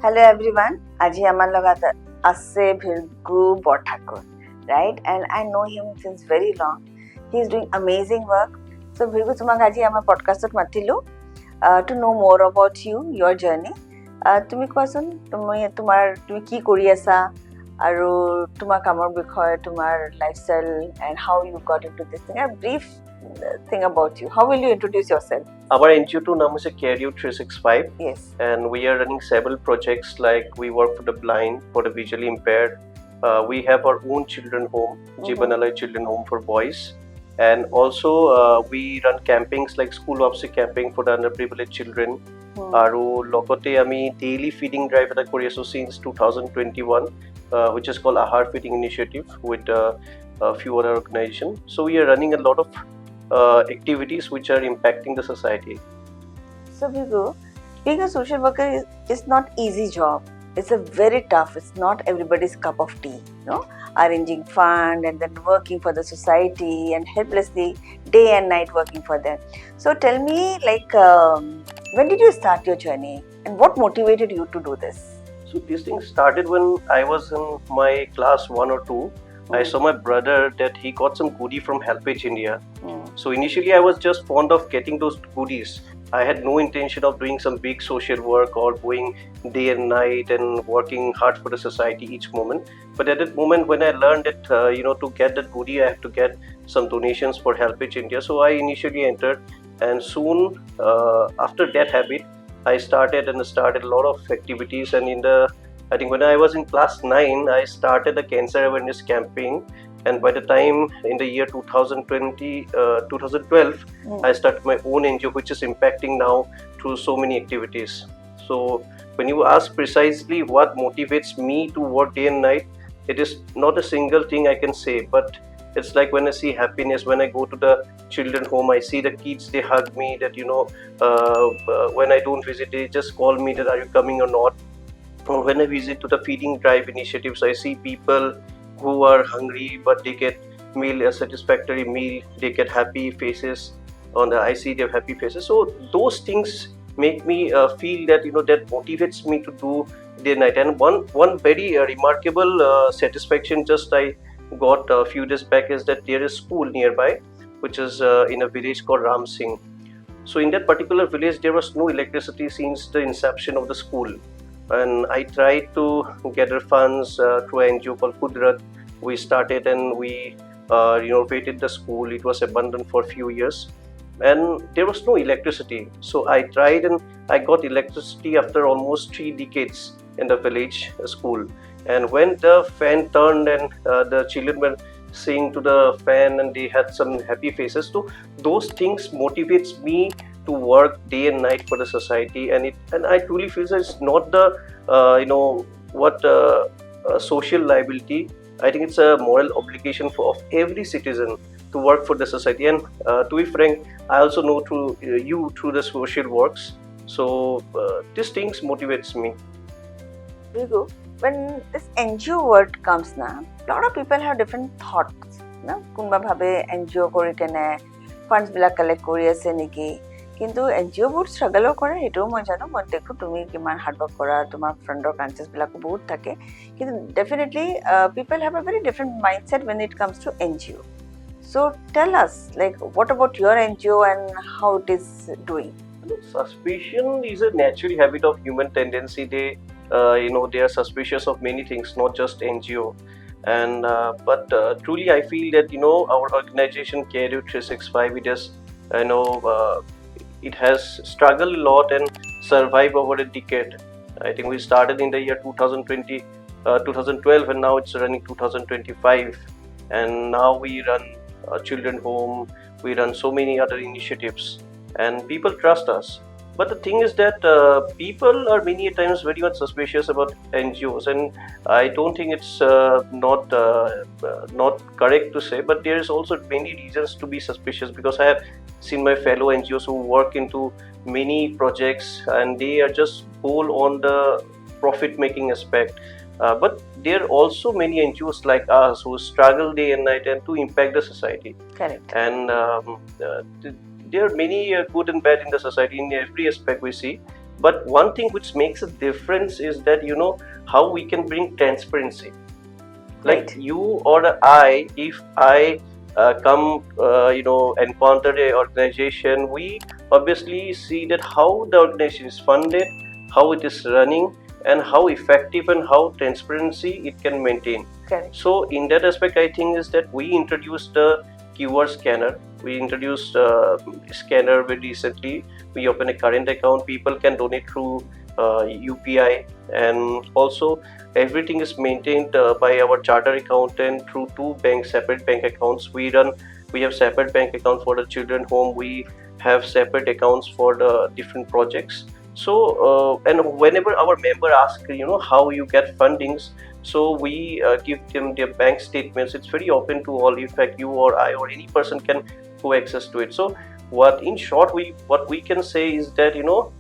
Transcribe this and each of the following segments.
Hello everyone. Aji amar logat asse Bhrigu Borthakur, right? And I know him since very long. He is doing amazing work. So Bhrigu, tumak aji amar podcast matilu to know more about you, your journey. Tumi koason, tumi ki kori asa aru tomar kamor bikhoye, tomar lifestyle and how you got into this thing. A brief thing about you. How will you introduce yourself? Our NGO name is Career 365. Yes. And we are running several projects, like we work for the blind, for the visually impaired. We have our own children home, Gibanla children home for boys. And also we run campings like school opposite camping for the underprivileged children. Aru logote ami daily feeding drive eta kori aso since 2021, which is called Ahar Feeding Initiative with a few other organizations. So we are running a lot of activities which are impacting the society. So Bhrigu, being a social worker is not easy job. It's a very tough. It's not everybody's cup of tea. Arranging fund and then working for the society and helplessly day and night working for them. So tell me, when did you start your journey and what motivated you to do this? So this thing started when I was in my class 1 or 2. I saw my brother that he got some goodie from Helpage India. So initially I was just fond of getting those goodies. I had no intention of doing some big social work or going day and night and working hard for the society each moment. But at that moment when I learned that to get that goodie I have to get some donations for Helpage India. So I initially entered, and soon after that habit I started a lot of activities. And I think when I was in class 9, I started a cancer awareness campaign. And by the time in the year 2012, I started my own NGO, which is impacting now through so many activities. So when you ask precisely what motivates me to work day and night, it is not a single thing I can say, but it's like when I see happiness, when I go to the children home, I see the kids, they hug me, that when I don't visit, they just call me that are you coming or not. When I visit to the feeding drive initiatives, I see people who are hungry but they get a satisfactory meal, they get happy faces I see their happy faces. So those things make me feel that that motivates me to do day and night. And one very remarkable satisfaction just I got a few days back is that there is school nearby, which is in a village called Ram Singh. So in that particular village there was no electricity since the inception of the school. And I tried to gather funds through an NGO called Kudrat. We started and we renovated the school. It was abandoned for a few years and there was no electricity. So I tried and I got electricity after almost 3 decades in the village school. And when the fan turned and the children were singing to the fan and they had some happy faces, so those things motivates me to work day and night for the society. And I truly feel that it's not the social liability. I think it's a moral obligation of every citizen to work for the society. And to be frank, I also know through you through the social works. So these things motivates me. Bhrigu, when this NGO word comes na, lot of people have different thoughts. Kunba bhabe NGO kori kene funds bila collect kori ase niki. কিন্তু NGO বহুত struggle কৰে, এটাও মই জানো, মই দেখো তুমি কিমান হাৰ্ড ৱৰ্ক কৰা, তোমাৰ ফ্ৰেণ্ডৰ কাঞ্চেছ বিলাকো বহুত থাকে, কিন্তু definitely people have a very different mindset when it comes to NGO. So tell us, what about your NGO and how it is doing? Suspicion is a natural habit of human tendency. They are suspicious of many things, not just NGO. And but truly I feel that our organization Career 365, it has struggled a lot and survived over a decade. I think we started in the year 2012 and now it's running 2025. And now we run a children home, we run so many other initiatives and people trust us. But the thing is that people are many times very much suspicious about NGOs, and I don't think it's not correct to say, but there is also many reasons to be suspicious, because I have seen my fellow NGOs who work into many projects and they are just whole on the profit making aspect. But there are also many NGOs like us who struggle day and night and to impact the society. Correct. And there are many good and bad in the society in every aspect we see. But one thing which makes a difference is that how we can bring transparency. Like Right. you or I, if I come encounter a organization, we obviously see that how the organization is funded, how it is running, and how effective and how transparency it can maintain. Correct. So in that aspect, I think is that we introduced the QR scanner. We introduced scanner very recently. We open a current account, people can donate through UPI, and also everything is maintained by our charter accountant through two separate bank accounts. We have separate bank account for the children home, we have separate accounts for the different projects. So and whenever our member ask how you get fundings, so we give them their bank statements. It's very open to all. In fact, you or I or any person can go access to it. So what in short what we can say is that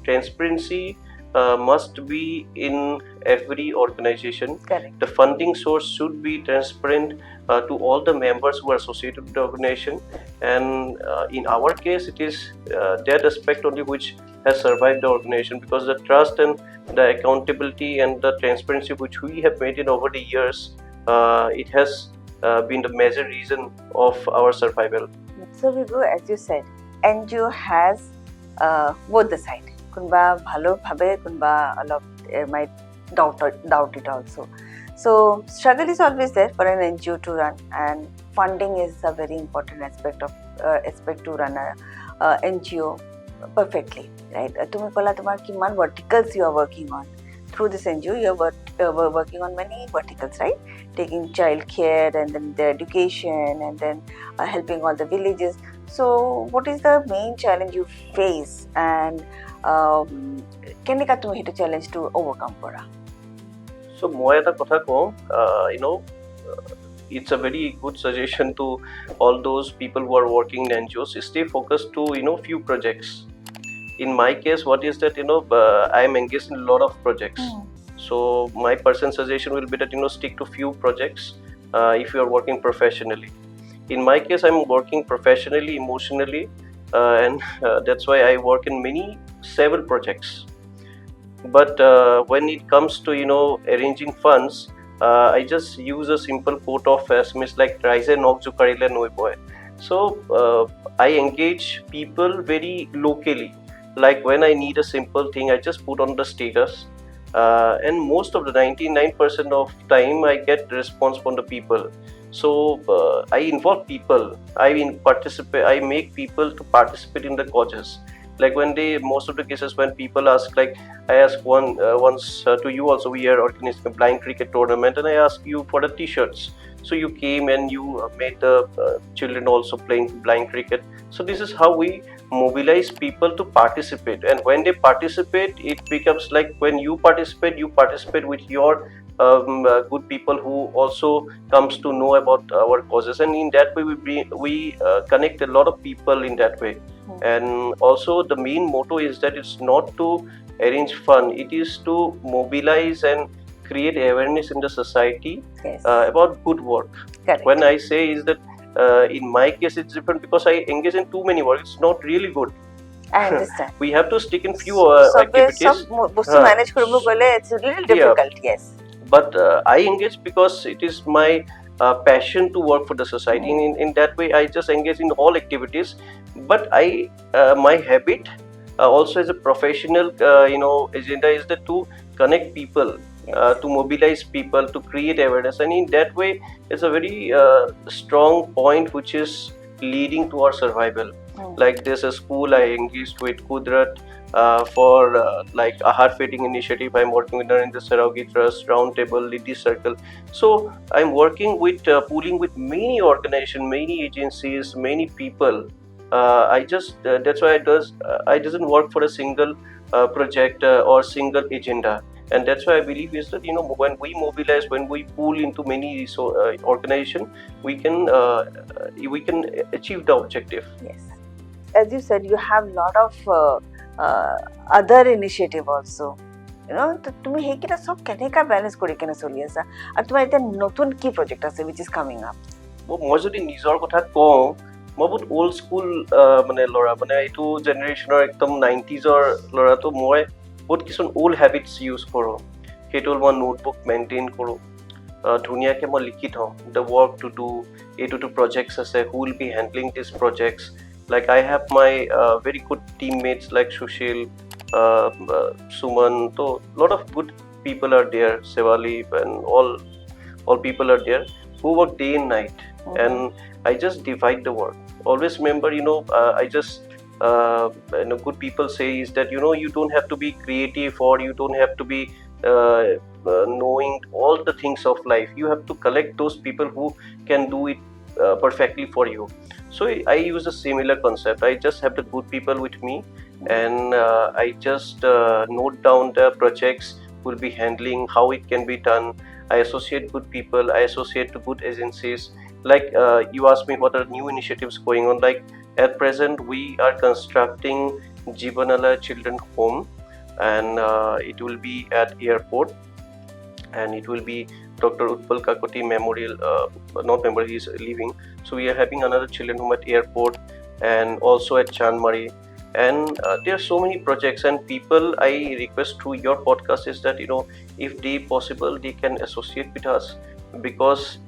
transparency must be in every organization. Correct. The funding source should be transparent to all the members who are associated with the organization. And in our case, it is that aspect only which has survived the organization, because the trust and the accountability and the transparency which we have maintained over the years, it has been the major reason of our survival. So Bhrigu, as you said, NGO has both the side. Kunba bhalo bhabe, kunba alop might doubt it also. So struggle is always there for an NGO to run, and funding is a very important aspect to run a NGO perfectly, right? Tumi kola tumar kiman verticals you are working on. Through this NGO, you are working on many verticals, right? Taking child care, and then the education, and then helping all the villages. So what is the main challenge you face, and কেনেকা তুমি সেইটো challenge to overcome কৰা? So মই এটা কথা কওঁ, it's a very good suggestion to all those people who are working in NGOs. Stay focused to few projects. In my case, what is that I am engaged in a lot of projects. So my personal suggestion will be that stick to few projects if you are working professionally. In my case, I'm working professionally, emotionally, and that's why I work in several projects. But when it comes to arranging funds, I just use a simple quote of Smith, like "Rise nok jo karile noi boy." So I engage people very locally. Like when I need a simple thing, I just put on the status, and most of the 99% of time I get response from the people. So I involve people. I make people to participate in the causes. Like most of the cases when people ask, like I asked once to you also, we are organizing a blind cricket tournament, and I asked you for the t-shirts. So you came and you made the children also playing blind cricket. So this is how we mobilize people to participate. And when they participate, it becomes like when you participate with your good people who also comes to know about our causes, and in that way we connect a lot of people in that way. And also the main motto is that it's not to arrange fund, it is to mobilize and create awareness in the society. Yes. About good work. Correct. When I say is that in my case it's different because I engage in too many work, it's not really good. I understand. We have to stick in few activities. বস্তু manage কৰিব গলে it's a little difficult. Yes. But I engage because it is my passion to work for the society. In that way, I just engage in all activities. But my habit also as a professional agenda is that to connect people, to mobilize people, to create awareness, and in that way it's a very strong point which is leading to our survival. Like there's a school I engaged with Kudrat for like a heart feeding initiative. I'm working with her in the Saraugi Trust, Roundtable, Liddy Circle. So I'm working with pooling with many organizations, many agencies, many people. That's why I doesn't work for a single project or single agenda. And that's why I believe is that when we mobilize, when we pool into many organizations, we can achieve the objective. Yes. As you said, you have lot of other initiative also. তুমি সেইকেইটা চব কেনেকা balance কৰি কেনে চলি আছা, আৰু তোমাৰ এতিয়া নতুন কি প্ৰজেক্ট আছে which is coming up? মই যদি নিজৰ কথা কওঁ, মই বহুত ওল্ড স্কুল ল'ৰা, এইটো জেনেৰেশ্যনৰ একদম 90s ল'ৰাটো। মই বহুত কিছুমান ওল্ড হেবিটছ ইউজ কৰোঁ, সেইটো হ'ল মই নোটবুক মেইনটেইন কৰোঁ, ধুনীয়াকৈ মই লিখি থওঁ দ্য ৱৰ্ক টু ডু, এইটোতো প্ৰজেক্টছ আছে, who will be handling this projects, like I have my very good teammates like Sushil, Suman, so lot of good people are there, Sevali and all people are there who work day and night, and I just divide the work. Always remember, I just good people say is that you don't have to be creative, or you don't have to be knowing all the things of life. You have to collect those people who can do it perfectly for you. So I use a similar concept. I just have the good people with me, and I just note down the projects will be handling, how it can be done. I associate good people, I associate to good agencies. Like you asked me what are new initiatives going on. Like at present we are constructing Gibanla children home, and it will be at airport, and it will be Dr. Utpal Kakoti Memorial, not memorial, he is living. So we are having another children home at airport, and also at Chanmari. And there are so many projects, and people, I request through your podcast is that if they possible they can associate with us, because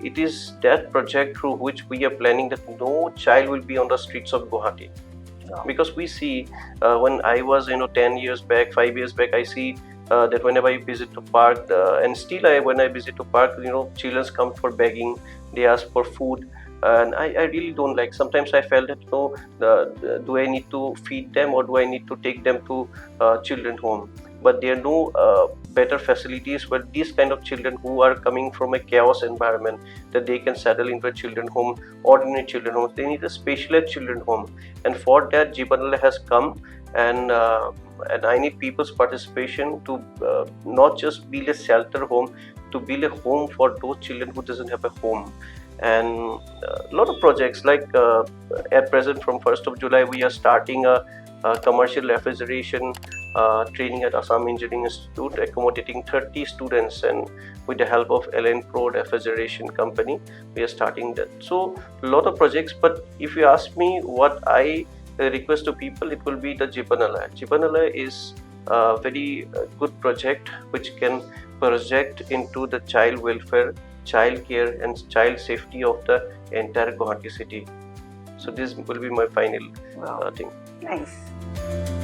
it is that project through which we are planning that no child will be on the streets of Guwahati. Because we see when I was 10 years back, 5 years back, I see that whenever I visit the park, and still when I visit the park, children come for begging, they ask for food, and I really don't like. Sometimes I felt that do I need to feed them, or do I need to take them to children home? But there are no better facilities where these kind of children who are coming from a chaos environment, that they can settle into a children home, ordinary children home. They need a specialized children home, and for that Gibanla has come, and I need people's participation to not just build a shelter home, to build a home for those children who doesn't have a home. And a lot of projects, like at present from 1st of July we are starting a commercial refrigeration training at Assam Engineering Institute, accommodating 30 students, and with the help of LN Pro refrigeration company we are starting that. So a lot of projects, but if you ask me what I request to people, it will be the Gibanla. Gibanla is a very good project which can project into the child welfare, child care, and child safety of the entire Guwahati city. So this will be my final thing. Nice.